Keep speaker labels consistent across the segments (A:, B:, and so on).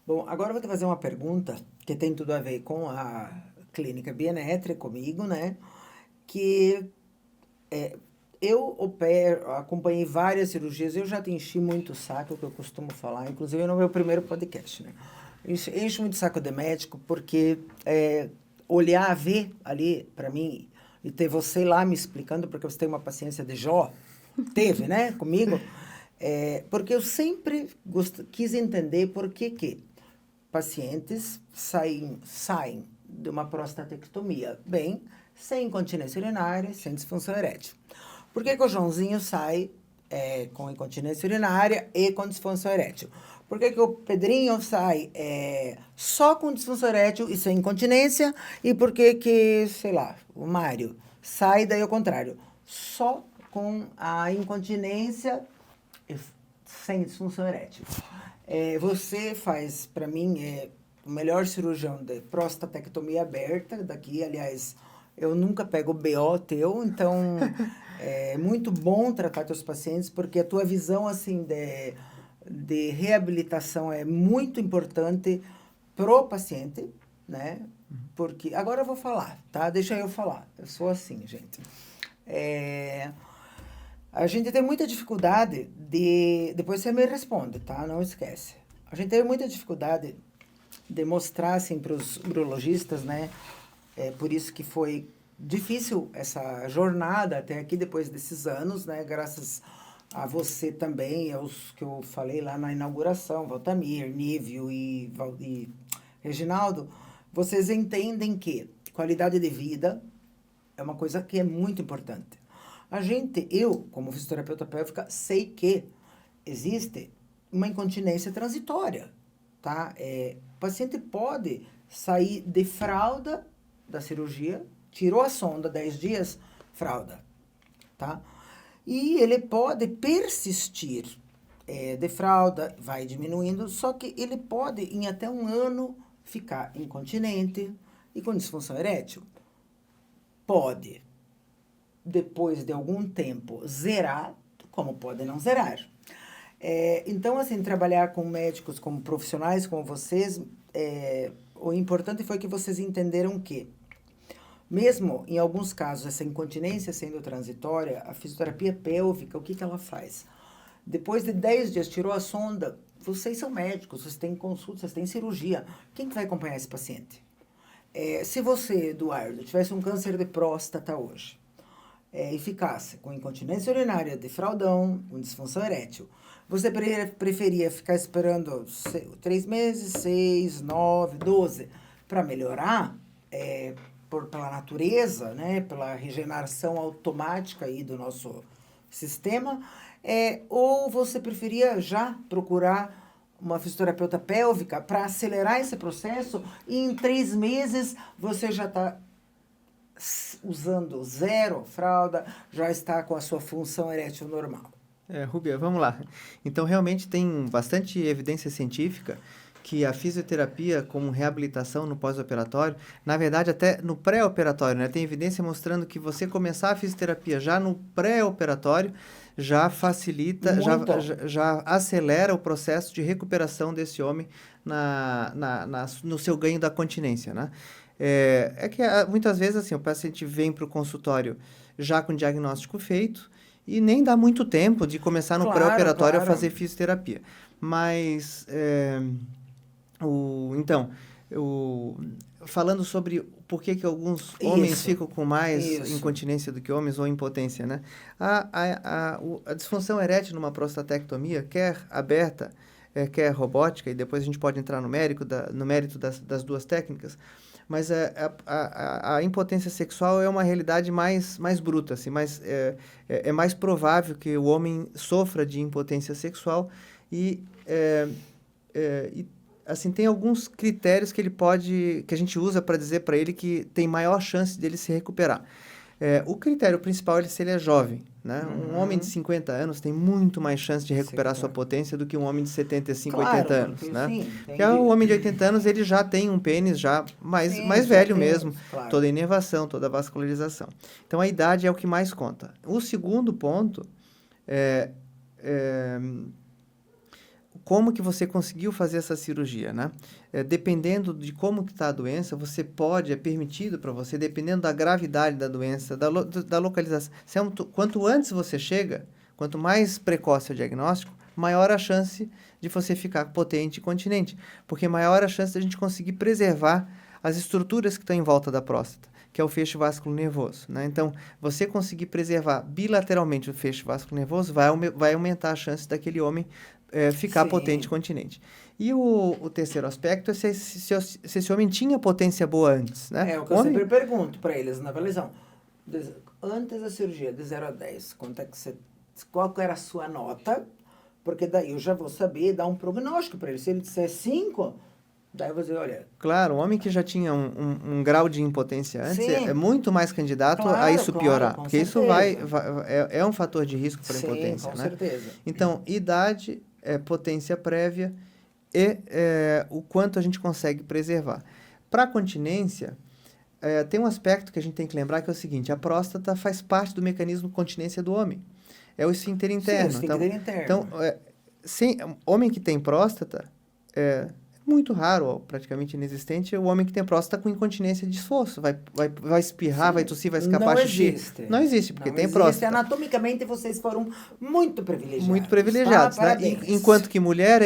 A: Bom, agora eu vou te fazer uma pergunta que tem tudo a ver com a clínica Bionetre, comigo, né? Que eu acompanhei várias cirurgias, eu já te enchi muito o saco, que eu costumo falar, inclusive no meu primeiro podcast, né? Encho muito o saco de médico, porque olhar, ver ali, para mim, e ter você lá me explicando, porque você tem uma paciência de Jó, teve, né, comigo, porque eu sempre quis entender por que pacientes saem de uma prostatectomia bem, sem incontinência urinária, sem disfunção erétil. Por que o Joãozinho sai com incontinência urinária e com disfunção erétil? Por que o Pedrinho sai só com disfunção erétil e sem incontinência? E por que, sei lá, o Mário sai daí ao contrário, só com a incontinência e sem disfunção erétil? Você faz, para mim, o melhor cirurgião de prostatectomia aberta daqui. Aliás, eu nunca pego o BO teu, então é muito bom tratar teus pacientes, porque a tua visão, assim, de reabilitação é muito importante pro paciente, né? Porque, agora eu vou falar, tá? Deixa eu falar. Eu sou assim, gente. É, a gente tem muita dificuldade de. Depois você me responde, tá? Não esquece. A gente tem muita dificuldade de mostrar, assim, para os urologistas, né? Por isso que foi difícil essa jornada até aqui, depois desses anos, né? Graças a você também, aos que eu falei lá na inauguração, Valtamir, Nívio e Reginaldo, vocês entendem que qualidade de vida é uma coisa que é muito importante. Eu, como fisioterapeuta pélvica, sei que existe uma incontinência transitória, tá? O paciente pode sair de fralda da cirurgia, tirou a sonda 10 dias, fralda, tá? E ele pode persistir de fralda, vai diminuindo, só que ele pode, em até um ano, ficar incontinente e com disfunção erétil. Pode, depois de algum tempo, zerar, como pode não zerar. Então, assim, trabalhar com médicos como profissionais como vocês, o importante foi que vocês entenderam que, mesmo em alguns casos, essa incontinência sendo transitória, a fisioterapia pélvica, o que ela faz? Depois de 10 dias, tirou a sonda, vocês são médicos, vocês têm consulta, vocês têm cirurgia. Quem que vai acompanhar esse paciente? Se você, Eduardo, tivesse um câncer de próstata hoje, e ficasse com incontinência urinária de fraldão, com disfunção erétil, você preferia ficar esperando 3 meses, 6, 9, 12 para melhorar, pela natureza, né, pela regeneração automática aí do nosso sistema, ou você preferia já procurar uma fisioterapeuta pélvica para acelerar esse processo e em 3 meses você já está usando zero fralda, já está com a sua função erétil normal.
B: Rúbia, vamos lá. Então, realmente tem bastante evidência científica que a fisioterapia como reabilitação no pós-operatório, na verdade até no pré-operatório, né? Tem evidência mostrando que você começar a fisioterapia já no pré-operatório já facilita, já acelera o processo de recuperação desse homem no seu ganho da continência, né? Que muitas vezes assim, o paciente vem para o consultório já com o diagnóstico feito e nem dá muito tempo de começar no pré-operatório a fazer fisioterapia. Mas, falando sobre por que alguns homens ficam com mais incontinência do que homens ou impotência, né? A disfunção erétil numa prostatectomia, quer aberta, quer robótica, e depois a gente pode entrar no mérito das duas técnicas, mas a impotência sexual é uma realidade mais bruta, assim, é mais provável que o homem sofra de impotência sexual e assim, tem alguns critérios que a gente usa para dizer para ele que tem maior chance dele se recuperar. O critério principal é se ele é jovem, né? Um homem de 50 anos tem muito mais chance de recuperar sua potência do que um homem de 75, 80 anos, né? Porque o homem de 80 anos, ele já tem um pênis já mais velho mesmo, toda a inervação, toda a vascularização. Então, a idade é o que mais conta. O segundo ponto como que você conseguiu fazer essa cirurgia, né? Dependendo de como que está a doença, você pode, é permitido para você, dependendo da gravidade da doença, da localização. Quanto antes você chega, quanto mais precoce é o diagnóstico, maior a chance de você ficar potente e continente, porque maior a chance de a gente conseguir preservar as estruturas que estão em volta da próstata, que é o feixe vascular nervoso, né? Então, você conseguir preservar bilateralmente o feixe vascular nervoso vai aumentar a chance daquele homem ficar potente e continente. E o terceiro aspecto é se esse homem tinha potência boa antes, né?
A: É o que eu sempre pergunto para eles na avaliação. Antes da cirurgia, de 0 a 10, qual era a sua nota? Porque daí eu já vou saber dar um prognóstico para ele. Se ele disser 5, daí eu vou dizer, olha...
B: Claro, o homem que já tinha um grau de impotência antes é muito mais candidato a isso piorar. Porque
A: certeza.
B: Isso é um fator de risco para a impotência,
A: com
B: né?
A: certeza.
B: Então, idade, potência prévia e o quanto a gente consegue preservar. Para a continência, tem um aspecto que a gente tem que lembrar que é o seguinte, a próstata faz parte do mecanismo de continência do homem. É o esfíncter interno.
A: Sim, o esfíncter interno.
B: Então, homem que tem próstata, é muito raro, ou praticamente inexistente, o homem que tem próstata com incontinência de esforço. Vai espirrar, vai tossir, vai escapar xixi. Não existe, porque tem próstata.
A: Anatomicamente, vocês foram muito privilegiados.
B: Muito privilegiados, né? Enquanto que mulher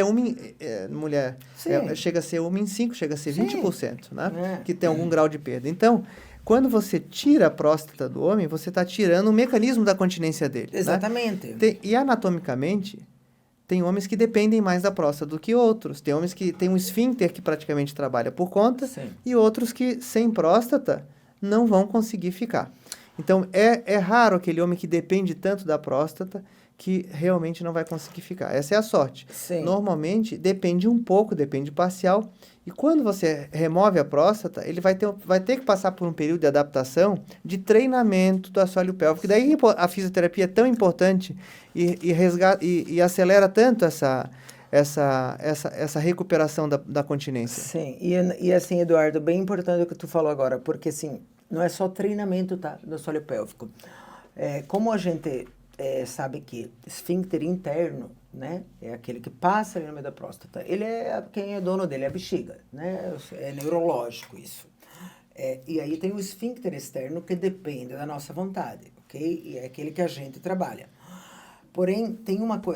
B: chega a ser 1 em 5, chega a ser 20%, né? Que tem algum grau de perda. Então, quando você tira a próstata do homem, você está tirando o mecanismo da continência dele.
A: Exatamente.
B: Né? E anatomicamente, tem homens que dependem mais da próstata do que outros. Tem homens que têm um esfíncter que praticamente trabalha por conta.
A: Sim.
B: E outros que, sem próstata, não vão conseguir ficar. Então, é raro aquele homem que depende tanto da próstata que realmente não vai conseguir ficar. Essa é a sorte.
A: Sim.
B: Normalmente, depende um pouco, depende parcial. E quando você remove a próstata, ele vai ter que passar por um período de adaptação, de treinamento do assoalho pélvico. E daí a fisioterapia é tão importante e acelera tanto essa recuperação da continência.
A: Sim, e assim, Eduardo, bem importante o que tu falou agora, porque assim, não é só treinamento, tá, do assoalho pélvico. Como a gente sabe que esfíncter interno, né, é aquele que passa ali no meio da próstata, quem é dono dele é a bexiga, né, é neurológico isso. E aí tem o esfíncter externo que depende da nossa vontade, ok? E é aquele que a gente trabalha. Porém,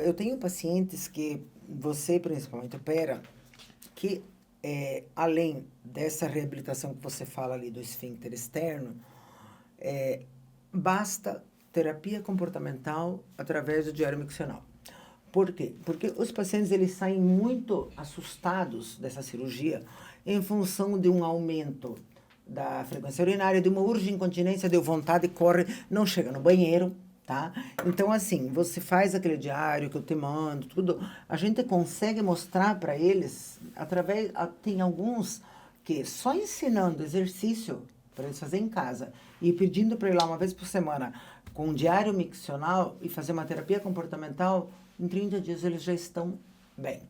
A: eu tenho pacientes que você principalmente opera, que além dessa reabilitação que você fala ali do esfíncter externo, basta terapia comportamental através do diário miccional. Por quê? Porque os pacientes eles saem muito assustados dessa cirurgia em função de um aumento da frequência urinária, de uma urgente incontinência, deu vontade, corre, não chega no banheiro, tá? Então, assim, você faz aquele diário que eu te mando, tudo, a gente consegue mostrar para eles, tem alguns que só ensinando exercício para eles fazerem em casa e pedindo para ir lá uma vez por semana com um diário miccional e fazer uma terapia comportamental, em 30 dias eles já estão bem.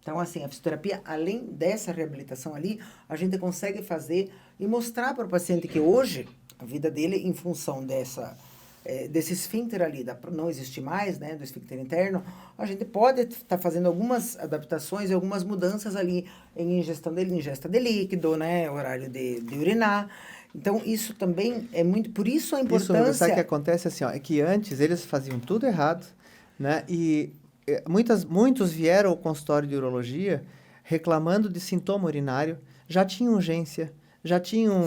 A: Então, assim, a fisioterapia, além dessa reabilitação ali, a gente consegue fazer e mostrar para o paciente que hoje, a vida dele, em função desse esfíncter ali, não existir mais, né, do esfíncter interno, a gente pode estar fazendo algumas adaptações e algumas mudanças ali em ingesta de líquido, né, horário de urinar. Então, isso também é muito... Por isso a importância...
B: Isso, sabe o que acontece assim, ó, é que antes eles faziam tudo errado, né? E muitos vieram ao consultório de urologia reclamando de sintoma urinário, já tinham urgência, já tinham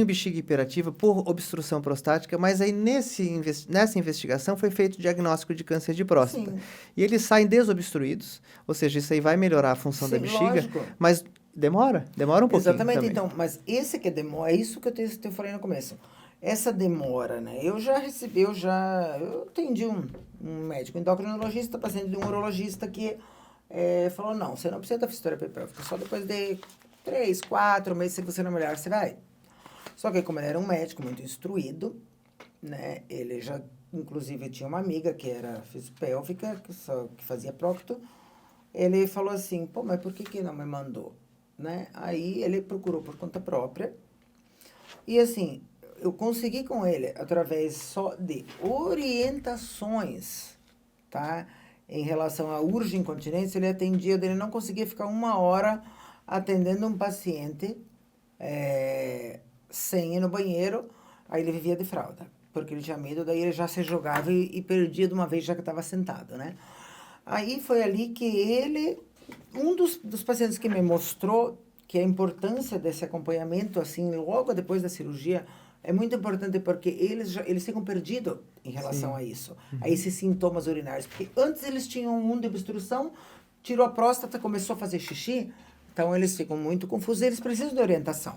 B: bexiga hiperativa por obstrução prostática, mas aí nessa investigação foi feito o diagnóstico de câncer de próstata. Sim. E eles saem desobstruídos, ou seja, isso aí vai melhorar a função da bexiga, lógico. Mas demora um pouquinho.
A: Exatamente,
B: também.
A: Então, mas esse que demora, é isso que eu falei no começo. Essa demora, né? Eu atendi um médico endocrinologista, paciente de um urologista que falou, não, você não precisa da fisioterapia pélvica, só depois de 3, 4 meses, se você não melhorar, você vai. Só que como ele era um médico muito instruído, né? Ele já, inclusive, tinha uma amiga que era fisiopélvica, que fazia procto, ele falou assim, pô, mas por que não me mandou? Né? Aí ele procurou por conta própria e assim, eu consegui com ele através só de orientações, tá? em relação à urge-incontinência, ele não conseguia ficar 1 hora atendendo um paciente sem ir no banheiro, aí ele vivia de fralda, porque ele tinha medo, daí ele já se jogava e perdia de uma vez já que estava sentado, né? Aí foi ali que um dos pacientes que me mostrou que a importância desse acompanhamento, assim, logo depois da cirurgia, é muito importante porque eles ficam perdidos em relação a isso, a esses sintomas urinários. Porque antes eles tinham de obstrução, tirou a próstata, começou a fazer xixi, então eles ficam muito confusos e eles precisam de orientação.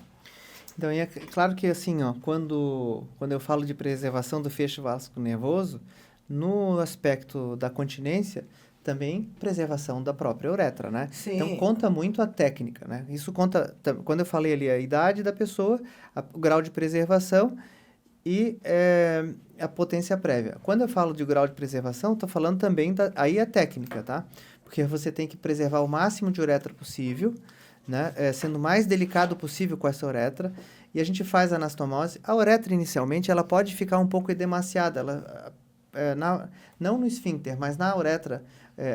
B: Então, é claro que assim, ó, quando eu falo de preservação do feixe vásico nervoso, no aspecto da continência, também preservação da própria uretra, né?
A: Sim.
B: Então, conta muito a técnica, né? Isso conta, quando eu falei ali a idade da pessoa, o grau de preservação e a potência prévia. Quando eu falo de grau de preservação, estou falando também aí a técnica, tá? Porque você tem que preservar o máximo de uretra possível, né? Sendo o mais delicado possível com essa uretra, e a gente faz a anastomose. A uretra, inicialmente, ela pode ficar um pouco edemaciada, não no esfíncter, mas na uretra,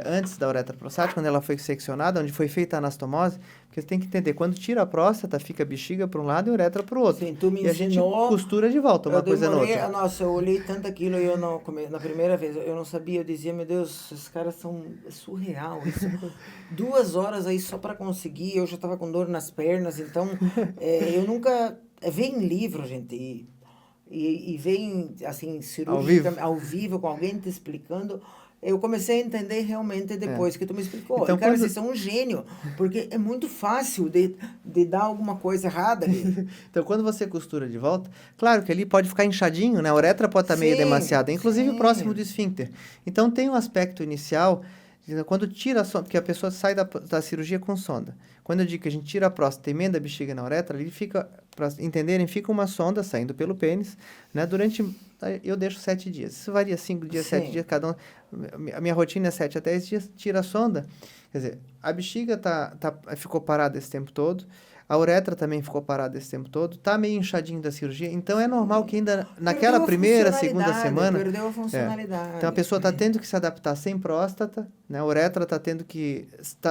B: antes da uretra prostática, quando ela foi seccionada, onde foi feita a anastomose, porque você tem que entender, quando tira a próstata, fica a bexiga para um lado e a uretra para o outro.
A: Sim, tu me
B: e
A: ensinou,
B: a gente costura de volta uma coisa na outra.
A: Nossa, eu olhei tanto aquilo e na primeira vez, eu não sabia, eu dizia, meu Deus, esses caras são surreal, isso. 2 horas aí só para conseguir, eu já estava com dor nas pernas, então, eu nunca... Vem em livro, gente, e vem, assim, cirúrgica, ao vivo, com alguém te explicando... Eu comecei a entender realmente depois que tu me explicou.
B: Então,
A: e, cara, vocês são um gênio, porque é muito fácil de dar alguma coisa errada ali.
B: Então, quando você costura de volta, claro que ali pode ficar inchadinho, né? A uretra pode estar meio demasiada, inclusive próximo do esfíncter. Então, tem um aspecto inicial, quando tira a sonda, porque a pessoa sai da cirurgia com sonda. Quando eu digo que a gente tira a próstata e emenda a bexiga na uretra, ali fica, para entenderem, fica uma sonda saindo pelo pênis, né? Eu deixo 7 dias. Isso varia 5 dias, 7 dias, cada um. A minha rotina é 7 a 10 dias, tira a sonda. Quer dizer, a bexiga ficou parada esse tempo todo, a uretra também ficou parada esse tempo todo, tá meio inchadinho da cirurgia, então é normal que ainda naquela primeira, segunda semana...
A: Perdeu a funcionalidade.
B: Então a pessoa está tendo que se adaptar sem próstata, né? A uretra está tendo que...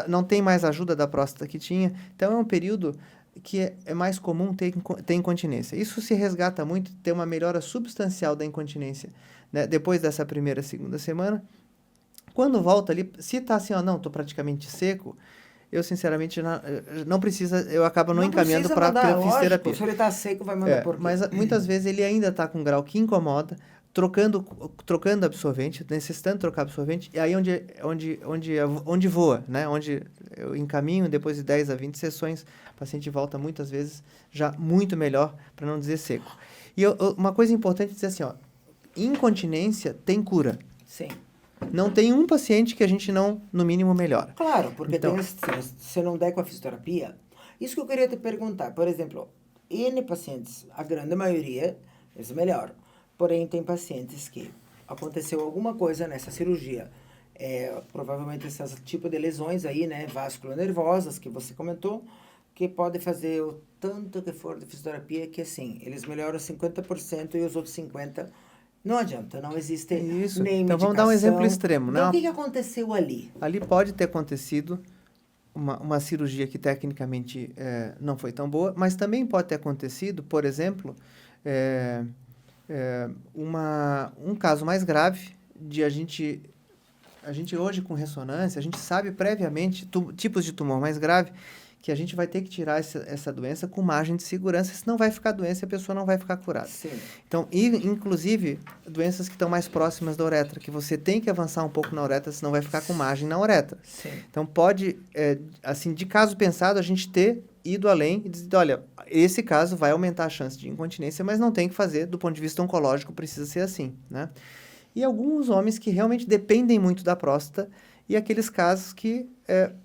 B: não tem mais ajuda da próstata que tinha, então é um período que é mais comum ter incontinência. Isso se resgata muito, ter uma melhora substancial da incontinência, né? Depois dessa primeira, segunda semana. Quando volta ali, se está assim, ó, não, estou praticamente seco, eu sinceramente não precisa, eu acabo não encaminhando para fisioterapia.
A: Se ele está seco, vai mandar por quê?
B: Mas muitas vezes ele ainda está com um grau que incomoda, trocando absorvente, necessitando trocar absorvente, e aí onde voa, né? Onde eu encaminho, depois de 10 a 20 sessões, o paciente volta muitas vezes já muito melhor, para não dizer seco. E uma coisa importante é dizer assim, ó, incontinência tem cura.
A: Sim.
B: Não tem um paciente que a gente não, no mínimo, melhora.
A: Claro, porque então, se não der com a fisioterapia... Isso que eu queria te perguntar. Por exemplo, N pacientes, a grande maioria, eles melhoram. Porém, tem pacientes que aconteceu alguma coisa nessa cirurgia. Provavelmente esse tipo de lesões aí, né? Vasculonervosas, que você comentou, que pode fazer o tanto que for de fisioterapia, que assim, eles melhoram 50% e os outros 50%... Não adianta, não existe nem medicação.
B: Então, vamos dar um exemplo extremo.
A: Então, o que aconteceu ali?
B: Ali pode ter acontecido uma cirurgia que tecnicamente não foi tão boa, mas também pode ter acontecido, por exemplo, um caso mais grave de a gente hoje com ressonância, a gente sabe previamente tipos de tumor mais grave, que a gente vai ter que tirar essa doença com margem de segurança, senão vai ficar doença e a pessoa não vai ficar curada.
A: Sim.
B: Então, inclusive, doenças que estão mais próximas da uretra, que você tem que avançar um pouco na uretra, senão vai ficar com margem na uretra.
A: Sim.
B: Então, pode, assim, de caso pensado, a gente ter ido além e dizer, olha, esse caso vai aumentar a chance de incontinência, mas não tem que fazer, do ponto de vista oncológico, precisa ser assim, né? E alguns homens que realmente dependem muito da próstata, e aqueles casos que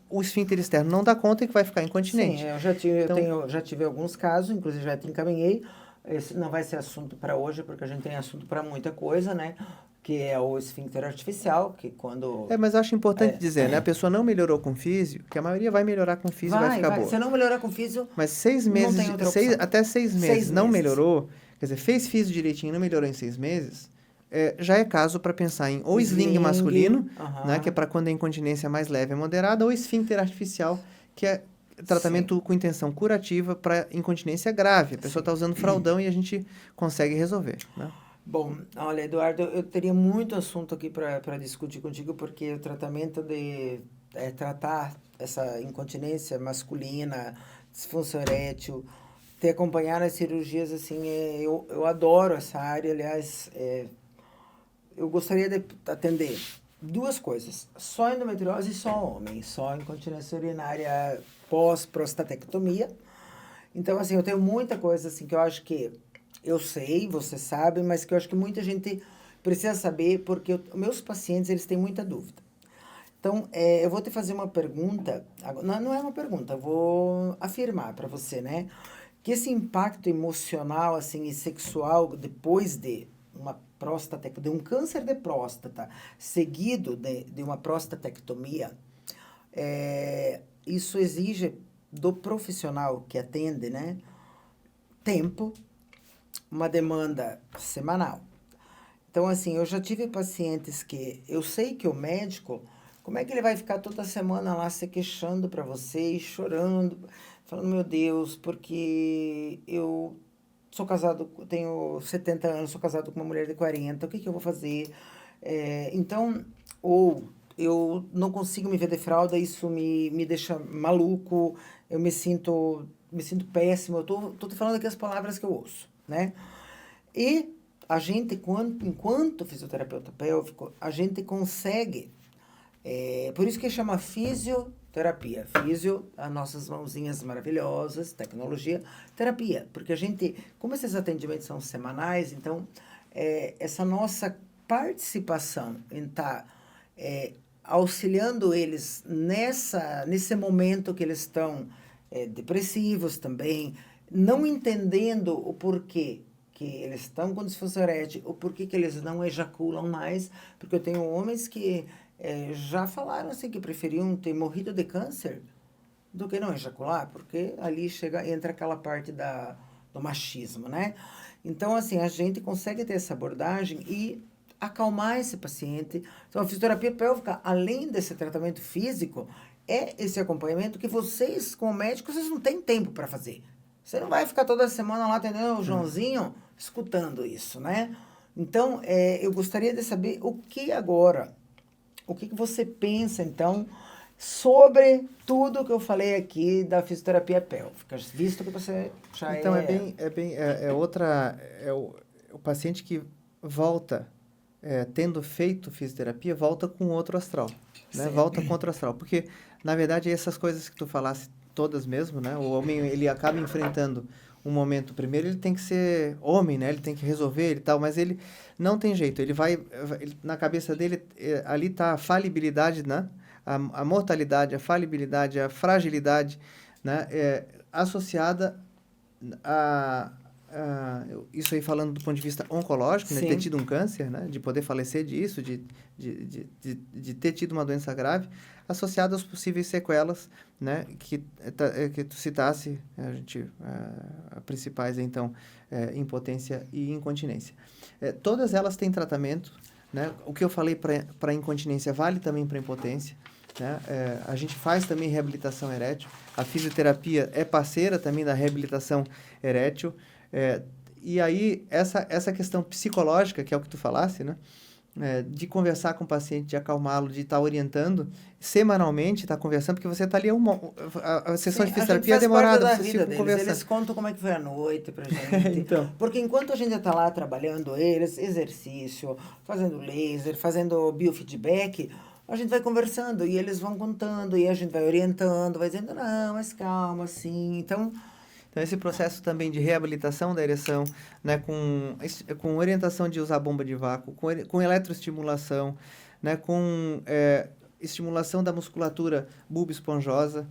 B: o esfíncter externo não dá conta e que vai ficar incontinente.
A: Sim, eu já tive alguns casos, inclusive já te encaminhei. Esse não vai ser assunto para hoje, porque a gente tem assunto para muita coisa, né? Que é o esfíncter artificial, que quando...
B: mas eu acho importante dizer, né? A pessoa não melhorou com físio, que a maioria vai melhorar com físio e vai ficar boa.
A: Se não melhorar com físio,
B: mas 6 meses, até 6 meses não melhorou, quer dizer, fez físio direitinho e não melhorou em 6 meses, já é caso para pensar em ou sling masculino, né, que é
A: aham.
B: para quando a incontinência é mais leve e moderada, ou esfíncter artificial, que é
A: Sim,
B: tratamento com intenção curativa para incontinência grave. A pessoa
A: sim.
B: está usando fraldão e a gente consegue resolver, né?
A: Bom, olha, Eduardo, eu teria muito assunto aqui para discutir contigo, porque o tratamento de tratar essa incontinência masculina, disfunção erétil, te acompanhar nas cirurgias, assim, eu adoro essa área. Aliás, eu gostaria de atender duas coisas: só endometriose e só homem, só incontinência urinária pós-prostatectomia. Então, assim, eu tenho muita coisa assim que eu acho que eu sei, você sabe, mas que eu acho que muita gente precisa saber, porque meus pacientes, eles têm muita dúvida. Então, eu vou te fazer uma pergunta, não é uma pergunta, eu vou afirmar para você, né? Que esse impacto emocional, assim, e sexual, depois de uma prostatectomia, de um câncer de próstata, seguido de uma prostatectomia, isso exige do profissional que atende, né? Tempo, uma demanda semanal. Então, assim, eu já tive pacientes que eu sei que o médico, como é que ele vai ficar toda semana lá se queixando para você e chorando, falando, meu Deus, porque eu sou casado, tenho 70 anos, sou casado com uma mulher de 40, o que que eu vou fazer? Então, ou eu não consigo me ver de fralda, isso me deixa maluco, eu me sinto péssimo, tô te falando aqui as palavras que eu ouço, né? E a gente, enquanto fisioterapeuta pélvico, a gente consegue, por isso que chama fisioterapia. Físio, as nossas mãozinhas maravilhosas, tecnologia, terapia. Porque a gente, como esses atendimentos são semanais, então, essa nossa participação em estar auxiliando eles nesse momento que eles estão depressivos também, não entendendo o porquê que eles estão com disfunção erétil, o porquê que eles não ejaculam mais, porque eu tenho homens que já falaram assim que preferiam ter morrido de câncer do que não ejacular, porque ali entra aquela parte do machismo, né? Então, assim, a gente consegue ter essa abordagem e acalmar esse paciente. Então, a fisioterapia pélvica, além desse tratamento físico, é esse acompanhamento que vocês, como médicos, vocês não têm tempo para fazer. Você não vai ficar toda semana lá atendendo o Joãozinho, escutando isso, né? Então, eu gostaria de saber o que você pensa, então, sobre tudo que eu falei aqui da fisioterapia pélvica, visto que você já
B: Então, é o paciente que volta, tendo feito fisioterapia, volta com outro astral, né?
A: Sim.
B: Volta com outro astral, porque, na verdade, essas coisas que tu falasse, todas mesmo, né? O homem, ele acaba enfrentando um momento, primeiro ele tem que ser homem, né? Ele tem que resolver e tal, mas ele não tem jeito, na cabeça dele, ali está a falibilidade, né? A mortalidade, a falibilidade, a fragilidade, né? Associada a, isso aí falando do ponto de vista oncológico, né, de ter
A: Sim.
B: tido um câncer, né, de poder falecer disso, de ter tido uma doença grave, associada às possíveis sequelas, né, que tu citasse, principais, então, impotência e incontinência. Todas elas têm tratamento, né, o que eu falei para incontinência vale também para impotência, né? A gente faz também reabilitação erétil, a fisioterapia é parceira também da reabilitação erétil, e aí essa questão psicológica, que é o que tu falasse, né? De conversar com o paciente, de acalmá-lo, de estar orientando, semanalmente estar conversando, porque você está ali, a sessão
A: Sim,
B: de
A: a gente
B: fisioterapia é
A: faz parte
B: demorada,
A: da
B: vocês
A: vida
B: ficam
A: deles.
B: conversando.
A: Eles contam como é que foi a noite pra gente.
B: Então,
A: Porque enquanto a gente tá lá trabalhando eles, exercício, fazendo laser, fazendo biofeedback, a gente vai conversando e eles vão contando e a gente vai orientando, vai dizendo, não, mas calma, assim. Então,
B: esse processo também de reabilitação da ereção, né, com orientação de usar bomba de vácuo, com eletroestimulação, né, com estimulação da musculatura bulbo-esponjosa.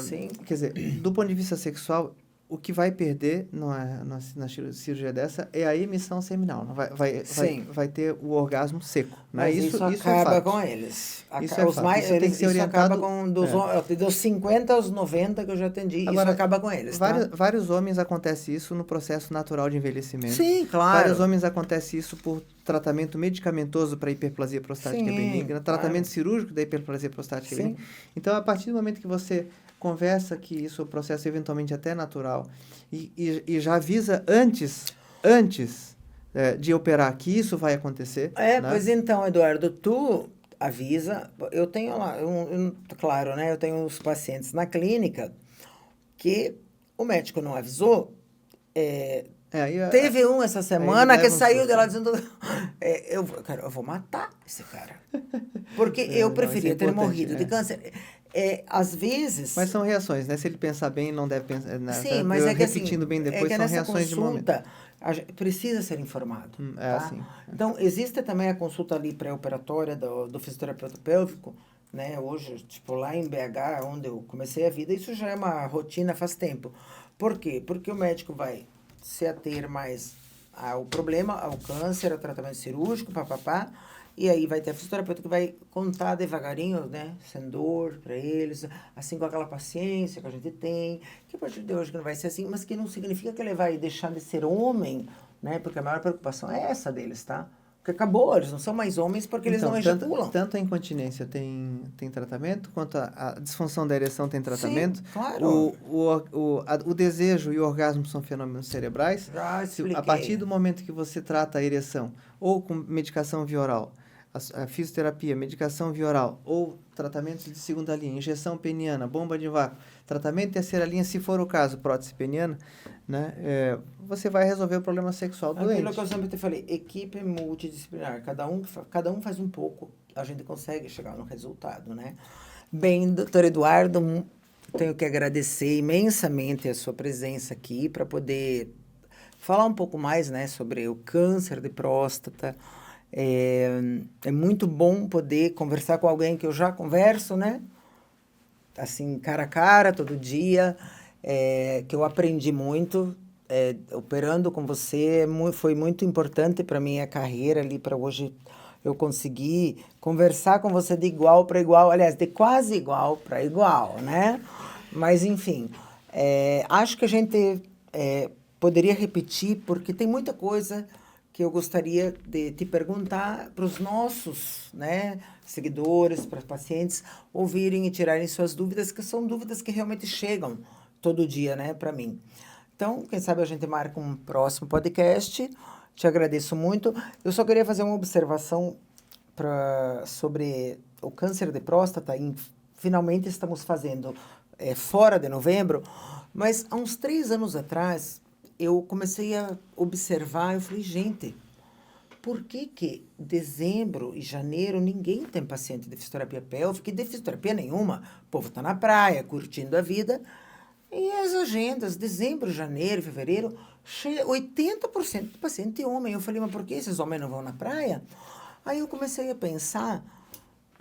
A: sim,
B: Quer dizer, do ponto de vista sexual, o que vai perder na cirurgia dessa é a emissão seminal. Não vai ter o orgasmo seco. Né?
A: Mas isso acaba
B: é fato.
A: com eles.
B: Isso é fato. Isso tem que ser orientado.
A: Acaba com dos 50 aos 90 que eu já atendi. Agora, isso acaba com eles.
B: Vários homens acontece isso no processo natural de envelhecimento.
A: Sim, claro.
B: Vários homens acontece isso por tratamento medicamentoso para hiperplasia prostática benigna, tratamento cirúrgico da hiperplasia prostática benigna. Então, a partir do momento que você conversa que isso é um processo eventualmente até natural e já avisa antes de operar que isso vai acontecer. Né?
A: Pois então, Eduardo, tu avisa, eu tenho lá, claro, né, eu tenho os pacientes na clínica que o médico não avisou, teve um essa semana que saiu de lá dizendo, eu vou matar esse cara, porque eu preferia ter morrido de câncer. Às vezes...
B: Mas são reações, né? Se ele pensar bem, não deve pensar...
A: Sim, mas é que
B: repetindo bem depois, são reações de momento.
A: A gente precisa ser informado. Tá?
B: Assim.
A: Então, existe também a consulta ali pré-operatória do fisioterapeuta pélvico, né? Hoje, tipo, lá em BH, onde eu comecei a vida, isso já é uma rotina faz tempo. Por quê? Porque o médico vai se ater mais ao problema, ao câncer, ao tratamento cirúrgico, papapá, e aí vai ter a fisioterapeuta que vai contar devagarinho, né, sem dor para eles, assim com aquela paciência que a gente tem, que a partir de hoje que não vai ser assim, mas que não significa que ele vai deixar de ser homem, né, porque a maior preocupação é essa deles, tá? Porque acabou, eles não são mais homens porque eles não ejaculam.
B: Tanto a incontinência tem tratamento, quanto a disfunção da ereção tem tratamento.
A: Sim, claro.
B: O desejo e o orgasmo são fenômenos cerebrais.
A: Já expliquei.
B: A partir do momento que você trata a ereção, ou com medicação via oral, a fisioterapia, medicação via oral, ou tratamentos de segunda linha, injeção peniana, bomba de vácuo, tratamento de terceira linha, se for o caso, prótese peniana, né, você vai resolver o problema sexual doente.
A: Aquilo que eu sempre te falei, equipe multidisciplinar, cada um faz um pouco, a gente consegue chegar no resultado, né? Bem, doutor Eduardo, tenho que agradecer imensamente a sua presença aqui para poder falar um pouco mais, né, sobre o câncer de próstata. É muito bom poder conversar com alguém que eu já converso, né? Assim, cara a cara, todo dia, que eu aprendi muito. Operando com você foi muito importante para minha carreira ali, para hoje eu conseguir conversar com você de igual para igual, aliás, de quase igual para igual, né? Mas, enfim, acho que a gente poderia repetir, porque tem muita coisa que eu gostaria de te perguntar para os nossos, né, seguidores, para os pacientes ouvirem e tirarem suas dúvidas, que são dúvidas que realmente chegam todo dia, né, para mim. Então, quem sabe a gente marca um próximo podcast. Te agradeço muito. Eu só queria fazer uma observação sobre o câncer de próstata. Finalmente estamos fazendo fora de novembro, mas há uns 3 anos atrás, eu comecei a observar, eu falei, gente, por que dezembro e janeiro ninguém tem paciente de fisioterapia pélvica e de fisioterapia nenhuma? O povo está na praia, curtindo a vida. E as agendas, dezembro, janeiro, fevereiro, 80% do paciente é homem. Eu falei, mas por que esses homens não vão na praia? Aí eu comecei a pensar,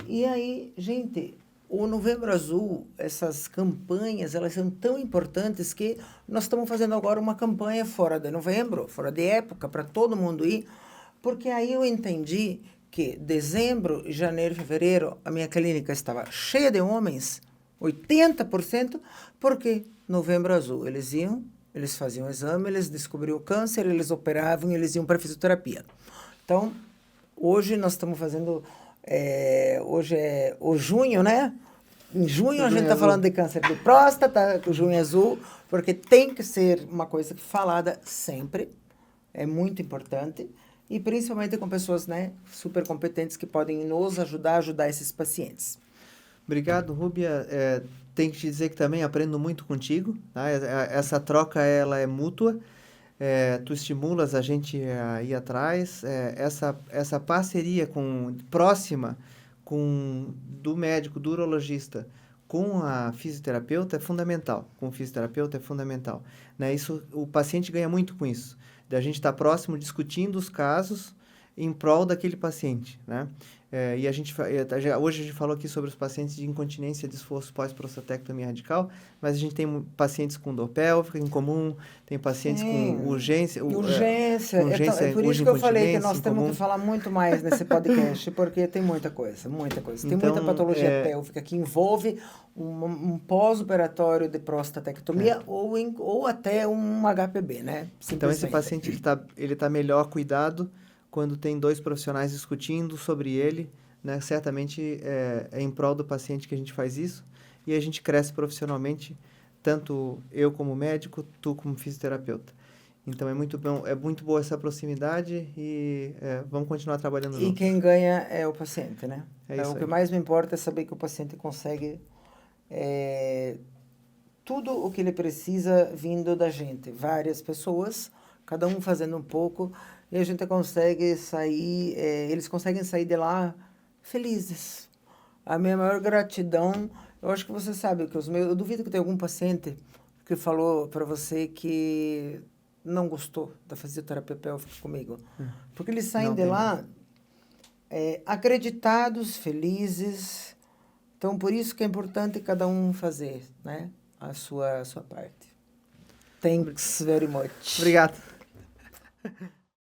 A: e aí, gente, o Novembro Azul, essas campanhas, elas são tão importantes que nós estamos fazendo agora uma campanha fora de novembro, fora de época, para todo mundo ir, porque aí eu entendi que dezembro, janeiro, fevereiro, a minha clínica estava cheia de homens, 80%, porque Novembro Azul, eles faziam o exame, eles descobriam o câncer, eles operavam, eles iam para fisioterapia. Então, hoje nós estamos fazendo, hoje é o junho, né? Em junho a gente está falando de câncer de próstata, o junho azul, porque tem que ser uma coisa falada sempre, é muito importante, e principalmente com pessoas, né, super competentes que podem nos ajudar a ajudar esses pacientes.
B: Obrigado, Rúbia. Tenho que te dizer que também aprendo muito contigo. Tá? Essa troca ela é mútua. Tu estimulas a gente a ir atrás. Essa parceria próxima do médico, do urologista, com a fisioterapeuta é fundamental. Com o fisioterapeuta é fundamental. Né? O paciente ganha muito com isso. Da gente estar próximo, discutindo os casos em prol daquele paciente, né? E a gente, hoje a gente falou aqui sobre os pacientes de incontinência de esforço pós-prostatectomia radical, mas a gente tem pacientes com dor pélvica em comum, tem pacientes com
A: Sim,
B: urgência,
A: urgência.
B: com
A: É
B: urgência
A: por isso
B: urge
A: que eu falei que
B: incontinência
A: nós
B: em
A: temos que
B: comum.
A: falar muito mais nesse podcast, porque tem muita coisa, muita coisa. Tem muita
B: Então,
A: patologia pélvica que envolve um pós-operatório de prostatectomia ou até um HPB, né?
B: então esse
A: Simplesmente.
B: paciente ele tá melhor cuidado quando tem dois profissionais discutindo sobre ele, né? Certamente é em prol do paciente que a gente faz isso e a gente cresce profissionalmente, tanto eu como médico, tu como fisioterapeuta. Então é muito bom, é muito boa essa proximidade e vamos continuar trabalhando
A: E
B: juntos.
A: quem ganha é o paciente, né?
B: É isso
A: O que
B: aí.
A: mais me importa é saber que o paciente consegue tudo o que ele precisa vindo da gente. Várias pessoas, cada um fazendo um pouco, e a gente consegue sair, eles conseguem sair de lá felizes. A minha maior gratidão, eu acho que você sabe que eu duvido que tenha algum paciente que falou para você que não gostou da fisioterapia pélvica comigo. Porque eles saem
B: Não
A: de
B: tem
A: lá acreditados, felizes. Então, por isso que é importante cada um fazer, né, a sua parte. Thanks very much.
B: Obrigado.